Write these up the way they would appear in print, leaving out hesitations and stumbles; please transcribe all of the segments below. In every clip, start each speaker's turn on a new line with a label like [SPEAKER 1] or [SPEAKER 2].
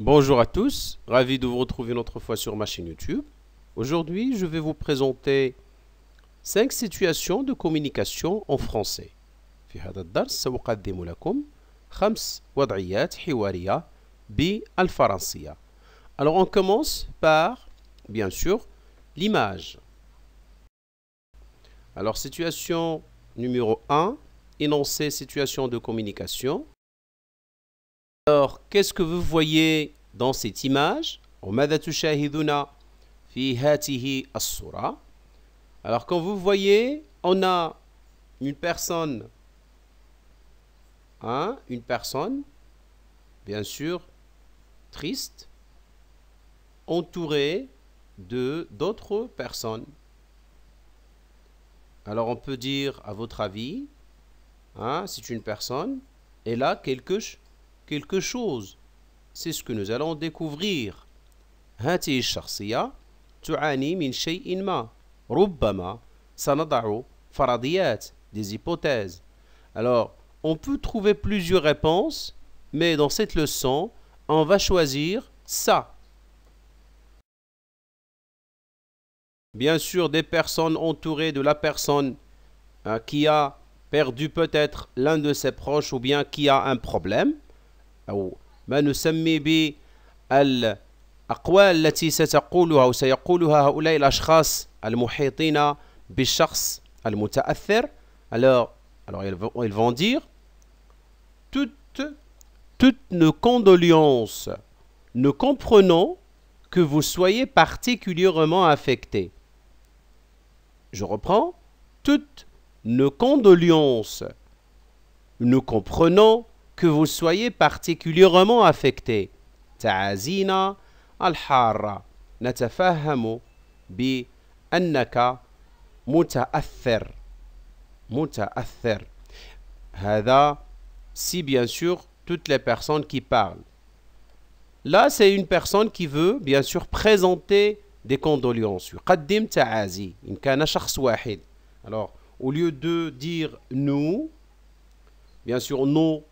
[SPEAKER 1] Bonjour à tous, ravi de vous retrouver une autre fois sur ma chaîne YouTube. Aujourd'hui, je vais vous présenter 5 situations de communication en français. في هذا الدرس سأقدم لكم 5 وضعيات حوارية بالفرنسية. Alors on commence par, bien sûr, l'image. Alors situation numéro 1, énoncer situation de communication. Alors, qu'est-ce que vous voyez dans cette image? وماذا تشاهدون في هذه الصورة? Alors, quand vous voyez, on a une personne, bien sûr, triste, entourée de d'autres personnes. Alors, on peut dire, à votre avis, c'est une personne, elle a quelque chose. C'est ce que nous allons découvrir. هذه الشخصية تعاني من شيء ما. ربما سنضع فرضيات, des hypothèses. Alors, on peut trouver plusieurs réponses, mais dans cette leçon, on va choisir ça. Bien sûr, des personnes entourées de la personne qui a perdu peut-être l'un de ses proches ou bien qui a un problème. أو ما نسمي بالأقوال التي ستقولها أو سيقولها هؤلاء الأشخاص المحيطين بالشخص المتأثر. Alors ils vont dire toutes nos condoléances. Nous comprenons que vous soyez particulièrement affecté. Je reprends. Toutes nos condoléances. Nous comprenons que vous soyez particulièrement affecté. تعازينا الحارة. نتفهم بأنك متأثر. هذا si bien sûr toutes les personnes qui parlent. Là c'est une personne qui veut bien sûr présenter des condoléances. يقدم تعازي. إن كان شخص واحد. Alors au lieu de dire nous, bien sûr nous,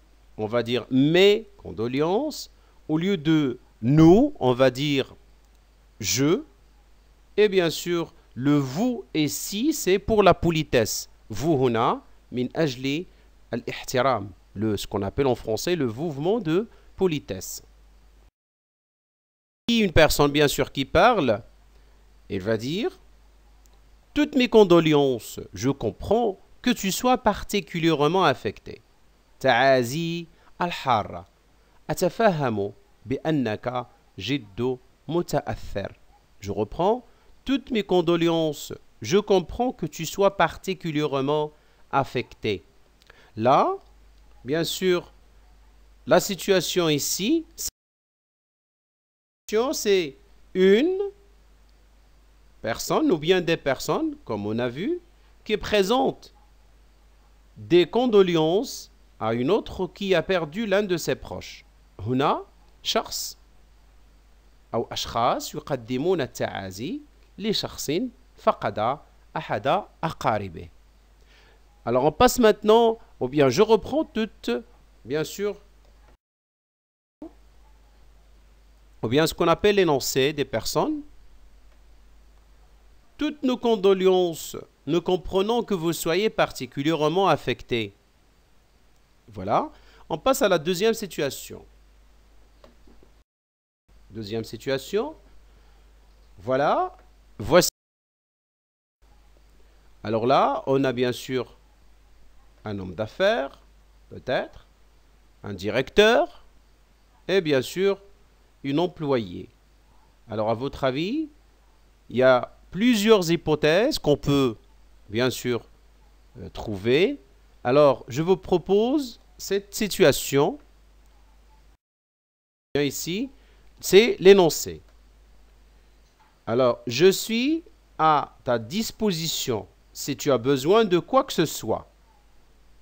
[SPEAKER 1] on va dire mes condoléances. Au lieu de nous, on va dire je. Et bien sûr, le vous et si, c'est pour la politesse. Vous huna min ajli al-ihtiram. Ce qu'on appelle en français le mouvement de politesse. Si une personne, bien sûr, qui parle, elle va dire toutes mes condoléances, je comprends que tu sois particulièrement affecté. تعازي الحارة. أتفهم بأنك جد متأثر. Je reprends. Toutes mes condoléances. Je comprends que tu sois particulièrement affecté. Là, bien sûr, la situation ici, c'est une personne ou bien des personnes, comme on a vu, qui présentent des condoléances à une autre qui a perdu l'un de ses proches. هنا شخص أو أشخاص يقدمون التعازي لشخص فقد أحد أقاربه. Alors on passe maintenant, ou bien je reprends toutes, bien sûr, ou bien ce qu'on appelle l'énoncé des personnes. Toutes nos condoléances, nous comprenons que vous soyez particulièrement affectés. Voilà. On passe à la deuxième situation. Deuxième situation. Voilà. Voici. Alors là, on a bien sûr un homme d'affaires, peut-être, un directeur, et bien sûr, une employée. Alors, à votre avis, il y a plusieurs hypothèses qu'on peut, bien sûr, trouver. Alors, je vous propose cette situation. Ici, c'est l'énoncé. Alors, je suis à ta disposition si tu as besoin de quoi que ce soit.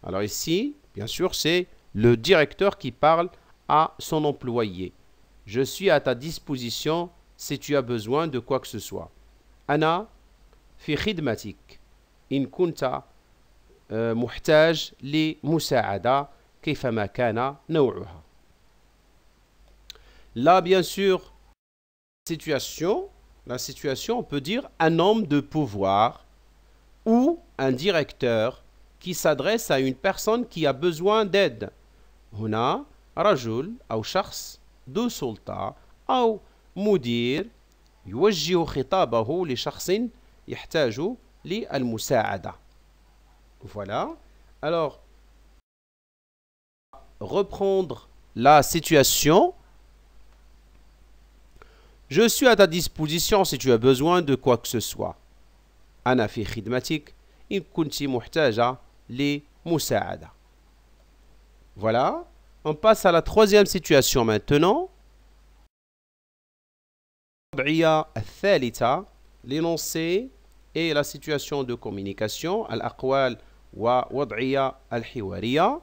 [SPEAKER 1] Alors ici, bien sûr, c'est le directeur qui parle à son employé. Je suis à ta disposition si tu as besoin de quoi que ce soit. أنا في خدمتك إن كنت محتاج لمساعدة كيفما كان نوعها. Là, bien sûr, la situation, on peut dire un homme de pouvoir ou un directeur qui s'adresse à une personne qui a besoin d'aide. هنا رجل أو شخص ذو سلطة أو مدير يوجه خطابه لشخص يحتاج للمساعدة. Voilà. Alors, reprendre la situation. Je suis à ta disposition si tu as besoin de quoi que ce soit. أنا في خدمتك إن كنت محتاجة لمساعدة. Voilà. On passe à la troisième situation maintenant. الوضعية الثالثة, l'énoncé et la situation de communication, الأقوال ووضعية الحوارية.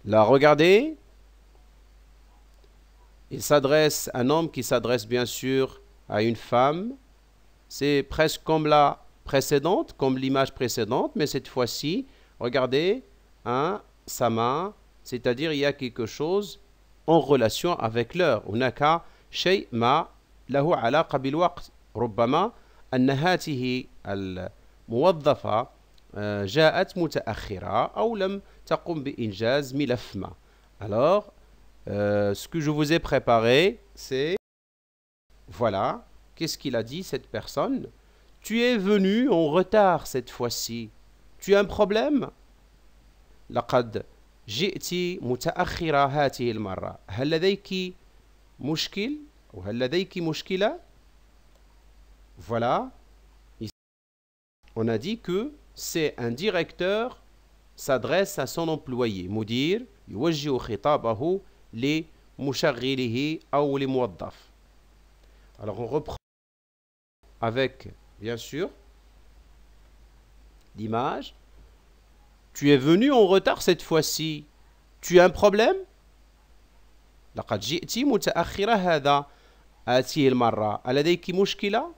[SPEAKER 1] Là, regardez. Il s'adresse, un homme qui s'adresse bien sûr à une femme. C'est presque comme la précédente, comme l'image précédente, mais cette fois-ci, regardez, hein, sa main, c'est-à-dire il y a quelque chose en relation avec l'heure. هناك شيء ما له علاقة بالوقت. ربما أن هذه الموظفة جاءت متأخرة أو لم تقم بإنجاز ملف ما. Alors, ce que je vous ai préparé, c'est, voilà, qu'est-ce qu'il a dit cette personne? Tu es venu en retard cette fois-ci. Tu as un problème? لقد جئت متأخرة هذه المرة. هل لديك مشكل أو هل لديك مشكلة? Voilà. Ici, on a dit que c'est un directeur s'adresse à son employé. مدير يوجه خطابه لمشغله أو لموظف. Alors on reprend avec, bien sûr, l'image. Tu es venu en retard cette fois-ci. Tu as un problème? لقد جئت متأخرة هذه المرة. ألديك مشكلة?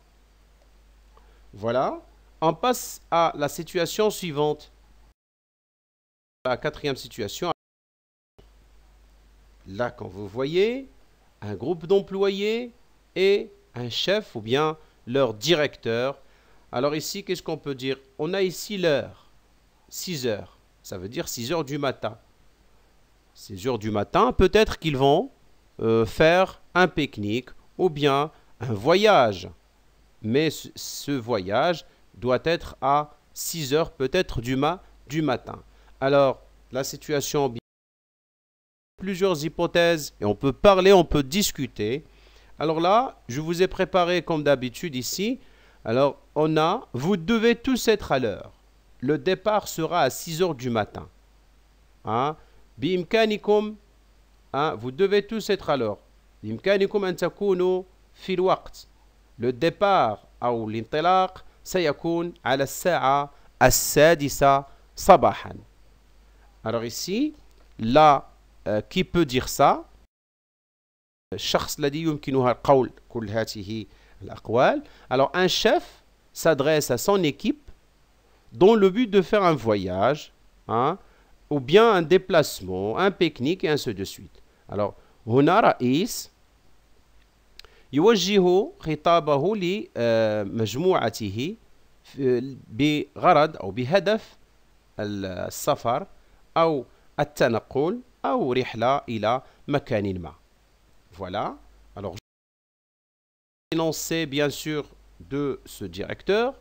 [SPEAKER 1] Voilà. On passe à la situation suivante. La quatrième situation. Là, quand vous voyez un groupe d'employés et un chef ou bien leur directeur. Alors ici, qu'est-ce qu'on peut dire? On a ici l'heure. 6 heures. Ça veut dire 6 heures du matin. 6 heures du matin, peut-être qu'ils vont faire un pique-nique ou bien un voyage. Mais ce voyage doit être à 6 heures peut-être du matin. Alors, la situation, plusieurs hypothèses, et on peut parler, on peut discuter. Alors là, je vous ai préparé comme d'habitude ici. Alors, on a, vous devez tous être à l'heure. Le départ sera à 6 heures du matin. Hein? بإمكانكم, hein? Vous devez tous être à l'heure. بإمكانكم أن تكونوا في الوقت. Le départ أو الانطلاق سيكون على الساعة 6 صباحا. Alors ici, là, qui peut dire ça? الشخص الذي يمكنها القول كل هذه الأقوال. Alors un chef s'adresse à son équipe dans le but de faire un voyage, hein, ou bien un déplacement, un pique-nique et ainsi de suite. Alors, هنا رئيس يوجه خطابه لمجموعته بغرض أو بهدف السفر أو التنقل أو رحلة إلى مكان ما. Voilà. Alors, l'énoncé bien sûr de ce directeur.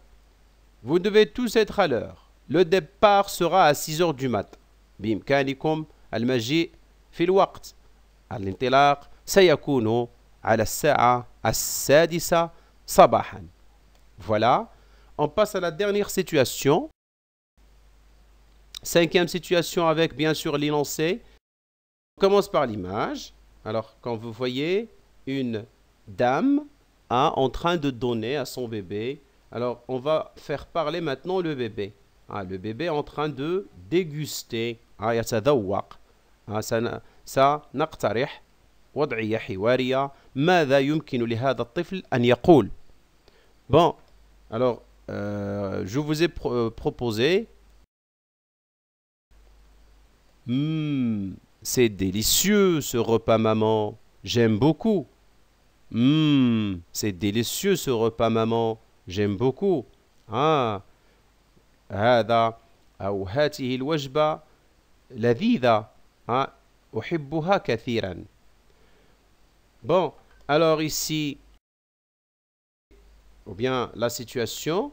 [SPEAKER 1] Vous devez tous être à l'heure. Le départ sera à 6 heures du matin. بإمكانكم المجيء في الوقت. الانطلاق سيكون على الساعة 6 صباحا. Voilà. On passe à la dernière situation. Cinquième situation avec bien sûr l'énoncé. On commence par l'image. Alors, quand vous voyez une dame en train de donner à son bébé. Alors, on va faire parler maintenant le bébé. Le bébé est en train de déguster. يتذوق. سنقترح وضعية حوارية. ماذا يمكن لهذا الطفل أن يقول? Bon, alors, je vous ai proposé c'est délicieux ce repas maman, j'aime beaucoup. C'est délicieux ce repas maman, j'aime beaucoup. Ah, هذا أو هذه الوجبة لذيذة. أحبها كثيرا. Bon, alors ici, ou bien la situation,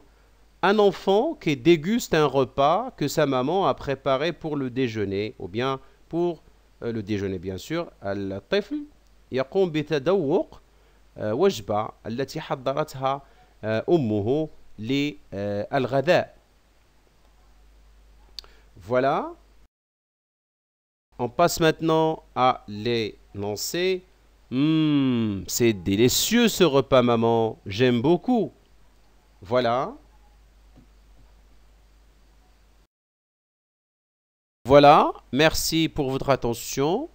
[SPEAKER 1] un enfant qui déguste un repas que sa maman a préparé pour le déjeuner, ou bien pour le déjeuner bien sûr. الطفل يقوم بتذوق وجبة التي حضرتها أمه للغذاء. Voilà. On passe maintenant à l'énoncé. C'est délicieux ce repas maman, j'aime beaucoup. Voilà. Voilà, merci pour votre attention.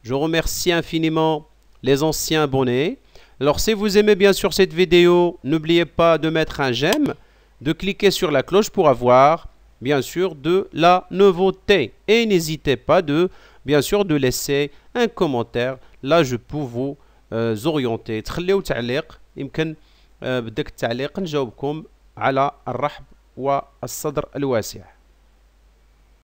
[SPEAKER 1] Je remercie infiniment les anciens abonnés. Alors si vous aimez bien sûr cette vidéo, n'oubliez pas de mettre un j'aime, de cliquer sur la cloche pour avoir bien sûr de la nouveauté. Et n'hésitez pas bien sûr de laisser un commentaire. Là je peux vous orienter. تخليو تعليق يمكن بدك التعليق نجاوبكم على الرحب والصدر الواسع.